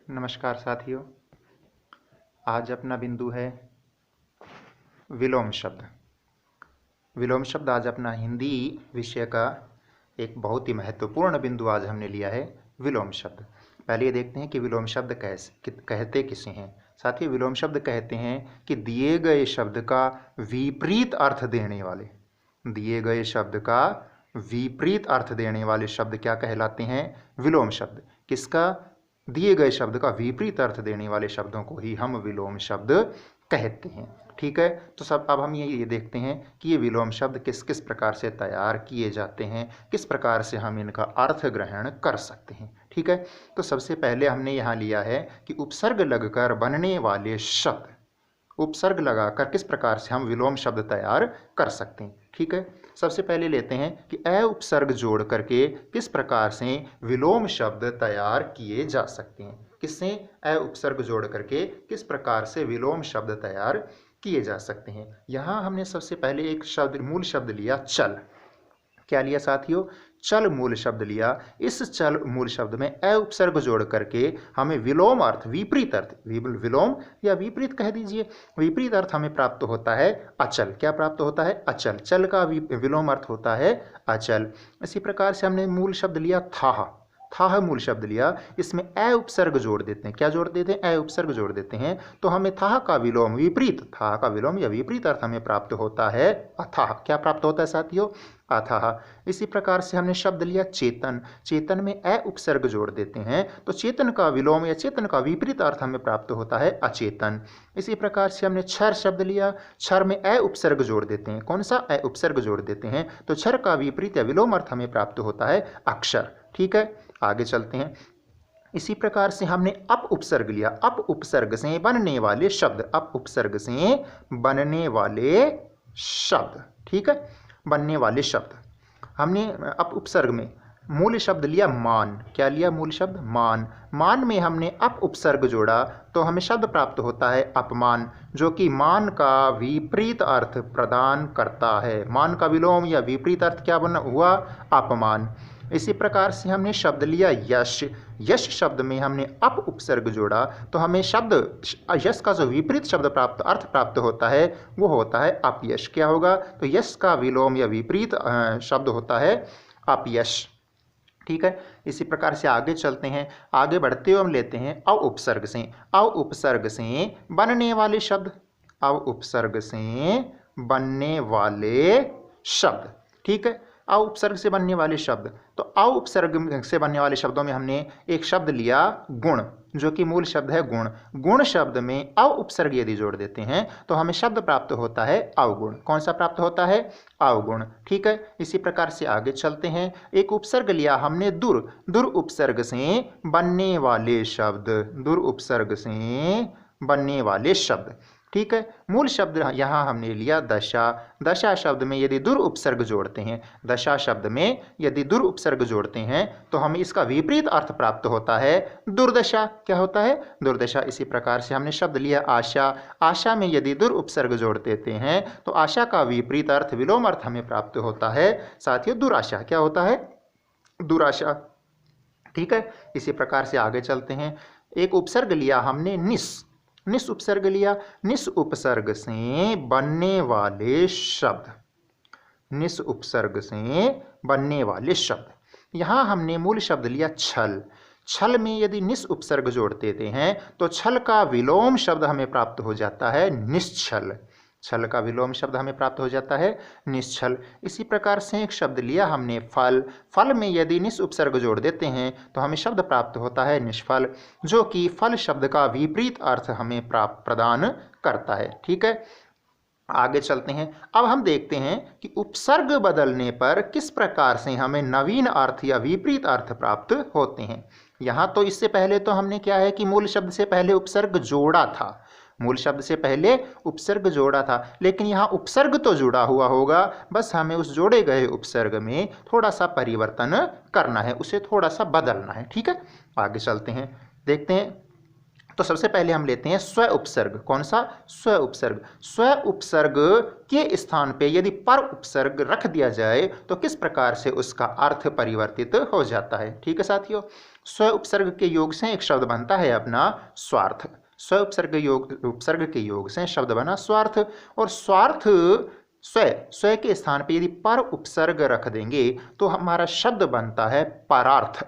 नमस्कार साथियों। आज अपना बिंदु है विलोम शब्द। विलोम शब्द आज अपना हिंदी विषय का एक बहुत ही महत्वपूर्ण बिंदु आज हमने लिया है विलोम शब्द। पहले ये देखते हैं कि विलोम शब्द कहते किसे हैं। साथियों, विलोम शब्द कहते हैं कि दिए गए शब्द का विपरीत अर्थ देने वाले, दिए गए शब्द का विपरीत अर्थ देने वाले शब्द क्या कहलाते हैं? विलोम शब्द। किसका? दिए गए शब्द का विपरीत अर्थ देने वाले शब्दों को ही हम विलोम शब्द कहते हैं। ठीक है, तो सब अब हम ये देखते हैं कि ये विलोम शब्द किस किस प्रकार से तैयार किए जाते हैं, किस प्रकार से हम इनका अर्थ ग्रहण कर सकते हैं। ठीक है, तो सबसे पहले हमने यहाँ लिया है कि उपसर्ग लगकर बनने वाले शब्द, उपसर्ग लगाकर किस प्रकार से हम विलोम शब्द तैयार कर सकते हैं। ठीक है, सबसे पहले लेते हैं कि अ उपसर्ग जोड़ करके किस प्रकार से विलोम शब्द तैयार किए जा सकते हैं। किससे? अ उपसर्ग जोड़ करके किस प्रकार से विलोम शब्द तैयार किए जा सकते हैं। यहाँ हमने सबसे पहले एक शब्द, मूल शब्द लिया चल। क्या लिया साथियों? चल मूल शब्द लिया। इस चल मूल शब्द में अ उपसर्ग जोड़ करके हमें विलोम अर्थ, विपरीत अर्थ, विलोम या विपरीत कह दीजिए, विपरीत अर्थ हमें प्राप्त होता है अचल। क्या प्राप्त होता है? अचल। चल का विलोम अर्थ होता है अचल। इसी प्रकार से हमने मूल शब्द लिया थाह। थाह मूल शब्द लिया, इसमें अ उपसर्ग जोड़ देते हैं। क्या जोड़ देते हैं? अ उपसर्ग जोड़ देते हैं, तो हमें थाह का विलोम, विपरीत, थाह का विलोम या विपरीत अर्थ हमें प्राप्त होता है अथाह। क्या प्राप्त होता है साथियों? अथाह। इसी प्रकार से हमने शब्द लिया चेतन। चेतन में अ उपसर्ग जोड़ देते हैं, तो चेतन का विलोम या चेतन का विपरीत अर्थ हमें प्राप्त होता है अचेतन। इसी प्रकार से हमने क्षर शब्द लिया। क्षर में अ उपसर्ग जोड़ देते हैं। कौन सा? अ उपसर्ग जोड़ देते हैं, तो क्षर का विपरीत या विलोम अर्थ हमें प्राप्त होता है अक्षर। ठीक है, आगे चलते हैं। इसी प्रकार से हमने अप उपसर्ग लिया। अप उपसर्ग से बनने वाले शब्द, अप उपसर्ग से बनने वाले शब्द। ठीक है, बनने वाले शब्द हमने अप उपसर्ग में मूल शब्द लिया मान। क्या लिया? मूल शब्द मान। मान में हमने अप उपसर्ग जोड़ा, तो हमें शब्द प्राप्त होता है अपमान, जो कि मान का विपरीत अर्थ प्रदान करता है। मान का विलोम या विपरीत अर्थ क्या बना हुआ? अपमान। इसी प्रकार से हमने शब्द लिया यश। यश शब्द में हमने अप उपसर्ग जोड़ा, तो हमें शब्द यश का जो विपरीत शब्द प्राप्त, अर्थ प्राप्त होता है, वो होता है अपयश। क्या होगा? तो यश का विलोम या विपरीत शब्द होता है अपयश। ठीक है, इसी प्रकार से आगे चलते हैं। आगे बढ़ते हुए हम लेते हैं अव उपसर्ग से। अव उपसर्ग से बनने वाले शब्द, अव उपसर्ग से बनने वाले शब्द। ठीक है, अव उपसर्ग से बनने वाले शब्द, तो अव उपसर्ग से बनने वाले शब्दों में हमने एक शब्द लिया गुण, जो कि मूल शब्द है गुण। गुण शब्द में अव उपसर्ग यदि जोड़ देते हैं, तो हमें शब्द प्राप्त होता है अवगुण। कौन सा प्राप्त होता है? अवगुण। ठीक है, इसी प्रकार से आगे चलते हैं। एक उपसर्ग लिया हमने दुर। दुर उपसर्ग से बनने वाले शब्द, दुर उपसर्ग से बनने वाले शब्द। ठीक है, मूल शब्द यहाँ हमने लिया दशा। दशा शब्द में यदि दुर उपसर्ग जोड़ते हैं, दशा शब्द में यदि दुर उपसर्ग जोड़ते हैं, तो हमें इसका विपरीत अर्थ प्राप्त होता है दुर्दशा। क्या होता है? दुर्दशा। इसी प्रकार से हमने शब्द लिया आशा। आशा में यदि दुर उपसर्ग जोड़ देते हैं, तो आशा का विपरीत अर्थ, विलोम अर्थ हमें प्राप्त होता है साथियों दुराशा। क्या होता है? दुराशा। ठीक है, इसी प्रकार से आगे चलते हैं। एक उपसर्ग लिया हमने निस। निस उपसर्ग लिया। निस उपसर्ग से बनने वाले शब्द, निस उपसर्ग से बनने वाले शब्द। यहाँ हमने मूल शब्द लिया छल। छल में यदि निस उपसर्ग जोड़ देते हैं, तो छल का विलोम शब्द हमें प्राप्त हो जाता है निश्छल। छल का विलोम शब्द हमें प्राप्त हो जाता है निश्छल। इसी प्रकार से एक शब्द लिया हमने फल। फल में यदि निस उपसर्ग जोड़ देते हैं, तो हमें शब्द प्राप्त होता है निष्फल, जो कि फल शब्द का विपरीत अर्थ हमें प्रदान करता है। ठीक है, आगे चलते हैं। अब हम देखते हैं कि उपसर्ग बदलने पर किस प्रकार से हमें नवीन अर्थ या विपरीत अर्थ प्राप्त होते हैं। यहाँ तो इससे पहले तो हमने क्या है कि मूल शब्द से पहले उपसर्ग जोड़ा था, मूल शब्द से पहले उपसर्ग जोड़ा था, लेकिन यहाँ उपसर्ग तो जुड़ा हुआ होगा, बस हमें उस जोड़े गए उपसर्ग में थोड़ा सा परिवर्तन करना है, उसे थोड़ा सा बदलना है। ठीक है, आगे चलते हैं, देखते हैं। तो सबसे पहले हम लेते हैं स्व उपसर्ग। कौन सा? स्व उपसर्ग। स्व उपसर्ग के स्थान पे यदि पर उपसर्ग रख दिया जाए तो किस प्रकार से उसका अर्थ परिवर्तित हो जाता है। ठीक है साथियों, स्व उपसर्ग के योग से एक शब्द बनता है अपना स्वार्थ। स्व उपसर्ग के योग से शब्द बना स्वार्थ। और स्वार्थ स्व के स्थान पे यदि पर उपसर्ग रख देंगे तो हमारा शब्द बनता है परार्थ।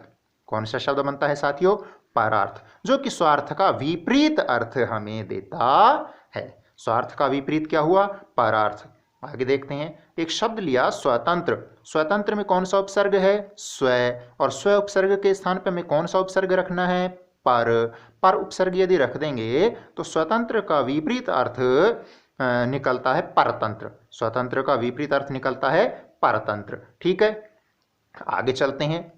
कौन सा शब्द बनता है साथियों? परार्थ, जो कि स्वार्थ का विपरीत अर्थ हमें देता है। स्वार्थ का विपरीत क्या हुआ? परार्थ। आगे देखते हैं, एक शब्द लिया स्वतंत्र। स्वतंत्र में कौन सा उपसर्ग है? स्व। और स्व उपसर्ग के स्थान पे हमें कौन सा उपसर्ग रखना है? पर उपसर्ग यदि रख देंगे तो स्वतंत्र का विपरीत अर्थ निकलता है परतंत्र। स्वतंत्र का विपरीत अर्थ निकलता है परतंत्र। ठीक है, आगे चलते हैं।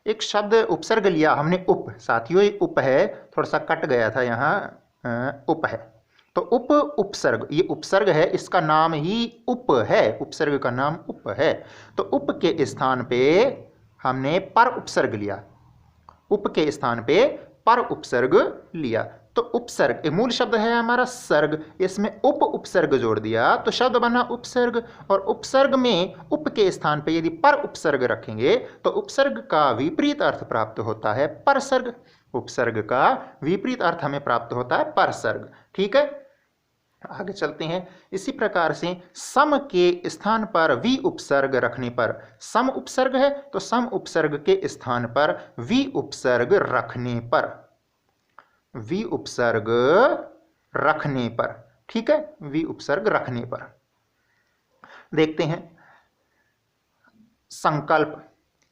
एक शब्द उपसर्ग लिया हमने उप। साथियों ये उप है, थोड़ा सा कट गया था यहाँ, उप है। तो उप उपसर्ग, ये उपसर्ग है, इसका नाम ही उप है, उपसर्ग का नाम उप है। तो उप के स्थान पे हमने पर उपसर्ग लिया। उप के स्थान पे पर उपसर्ग लिया तो उपसर्ग, मूल शब्द है हमारा सर्ग, इसमें उप उपसर्ग जोड़ दिया तो शब्द बना उपसर्ग। और उपसर्ग में उप के स्थान पे यदि पर उपसर्ग रखेंगे तो उपसर्ग का विपरीत अर्थ प्राप्त होता है परसर्ग। उपसर्ग का विपरीत अर्थ हमें प्राप्त होता है परसर्ग। ठीक है, आगे चलते हैं। इसी प्रकार से सम के स्थान पर वि उपसर्ग रखने पर, सम उपसर्ग है तो सम उपसर्ग के स्थान पर वि उपसर्ग रखने पर, वि उपसर्ग रखने पर, ठीक है, वि उपसर्ग रखने पर देखते हैं। संकल्प,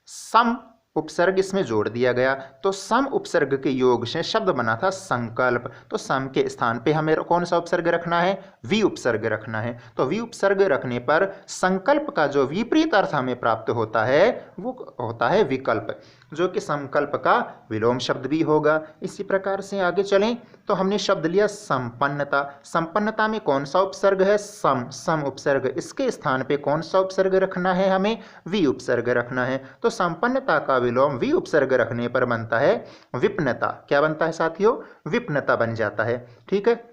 सम उपसर्ग इसमें जोड़ दिया गया तो सम उपसर्ग के योग से शब्द बना था संकल्प। तो सम के स्थान पे हमें कौन सा उपसर्ग रखना है? वि उपसर्ग रखना है। तो वि उपसर्ग रखने पर संकल्प का जो विपरीत अर्थ हमें प्राप्त होता है वो होता है विकल्प, जो कि संकल्प का विलोम शब्द भी होगा। इसी प्रकार से आगे चलें तो हमने शब्द लिया संपन्नता। संपन्नता में कौन सा उपसर्ग है? सम। सम उपसर्ग, इसके स्थान पे कौन सा उपसर्ग रखना है? हमें वि उपसर्ग रखना है। तो संपन्नता का विलोम वि उपसर्ग रखने पर बनता है विपन्नता। क्या बनता है साथियों? विपन्नता बन जाता है। ठीक है,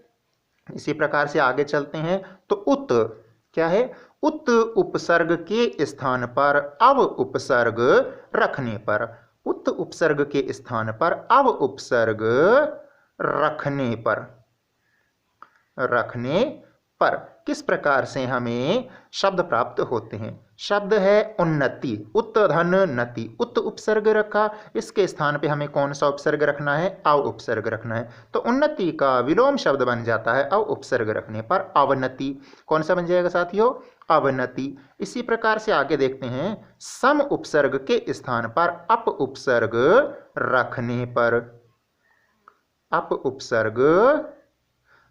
इसी प्रकार से आगे चलते हैं तो उत क्या है? उत उपसर्ग के स्थान पर अव उपसर्ग रखने पर, उत उपसर्ग के स्थान पर अव उपसर्ग रखने पर किस प्रकार से हमें शब्द प्राप्त होते हैं? शब्द है उन्नति, उत धन नति। उत उपसर्ग रखा, इसके स्थान पे हमें कौन सा उपसर्ग रखना है? अव उपसर्ग रखना है। तो उन्नति का विलोम शब्द बन जाता है अव उपसर्ग रखने पर अवनति। कौन सा बन जाएगा साथियों? अवनति। इसी प्रकार से आगे देखते हैं, सम उपसर्ग के स्थान पर अप उपसर्ग रखने पर, अप उपसर्ग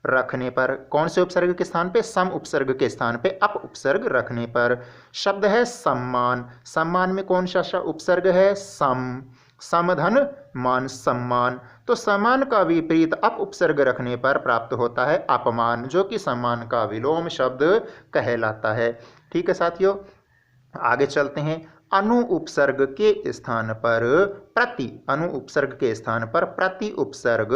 रखने पर, कौन से उपसर्ग के स्थान पे? सम उपसर्ग के स्थान पे अप उपसर्ग रखने पर शब्द है सम्मान। सम्मान में कौन सा उपसर्ग है? सम। समधन मान सम्मान। तो सम्मान का विपरीत अप उपसर्ग रखने पर प्राप्त होता है अपमान, जो कि सम्मान का विलोम शब्द कहलाता है। ठीक है साथियों, आगे चलते हैं। अनु उपसर्ग के स्थान पर प्रति, अनु उपसर्ग के स्थान पर प्रति उपसर्ग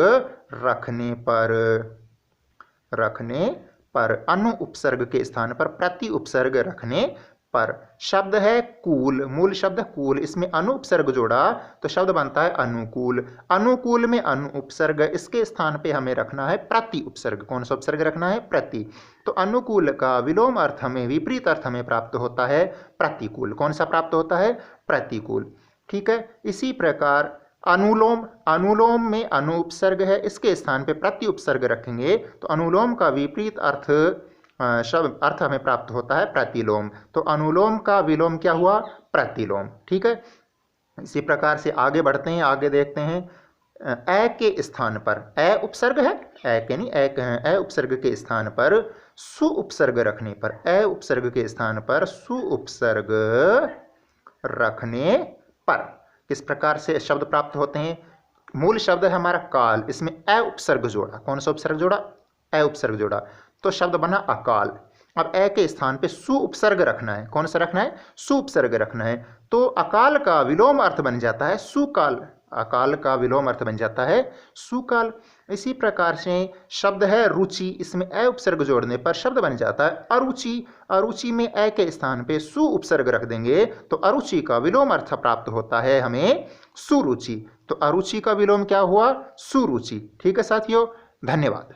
रखने पर, अनु उपसर्ग के स्थान पर प्रति उपसर्ग रखने पर शब्द है कूल। मूल शब्द कूल, इसमें अनु उपसर्ग जोड़ा तो शब्द बनता है अनुकूल। अनुकूल में अनु उपसर्ग, इसके स्थान पे हमें रखना है प्रति उपसर्ग। कौन सा उपसर्ग रखना है? प्रति। तो अनुकूल का विलोम अर्थ हमें, विपरीत अर्थ हमें प्राप्त होता है प्रतिकूल। कौन सा प्राप्त होता है? प्रतिकूल। ठीक है, इसी प्रकार अनुलोम, अनुलोम में अनु उपसर्ग है, इसके स्थान पे प्रति उपसर्ग रखेंगे तो अनुलोम का विपरीत अर्थ हमें प्राप्त होता है प्रतिलोम। तो अनुलोम का विलोम क्या हुआ? प्रतिलोम। ठीक है, इसी प्रकार से आगे बढ़ते हैं। आगे देखते हैं, ए के स्थान पर, ए उपसर्ग है, ए के नहीं, ए उपसर्ग के स्थान पर सु उपसर्ग रखने पर, ए उपसर्ग के स्थान पर सु उपसर्ग रखने पर किस प्रकार से शब्द प्राप्त होते हैं? मूल शब्द है हमारा काल, इसमें ए उपसर्ग जोड़ा। कौन सा उपसर्ग जोड़ा? ए उपसर्ग जोड़ा तो शब्द बना अकाल। अब ए के स्थान पे सु उपसर्ग रखना है। कौन सा रखना है? सु उपसर्ग रखना है। तो अकाल का विलोम अर्थ बन जाता है सुकाल। अकाल का विलोम अर्थ बन जाता है सुकाल। इसी प्रकार से शब्द है रुचि, इसमें अ उपसर्ग जोड़ने पर शब्द बन जाता है अरुचि। अरुचि में अ के स्थान पे सु उपसर्ग रख देंगे तो अरुचि का विलोम अर्थ प्राप्त होता है हमें सुरुचि। तो अरुचि का विलोम क्या हुआ? सुरुचि। ठीक है साथियों, धन्यवाद।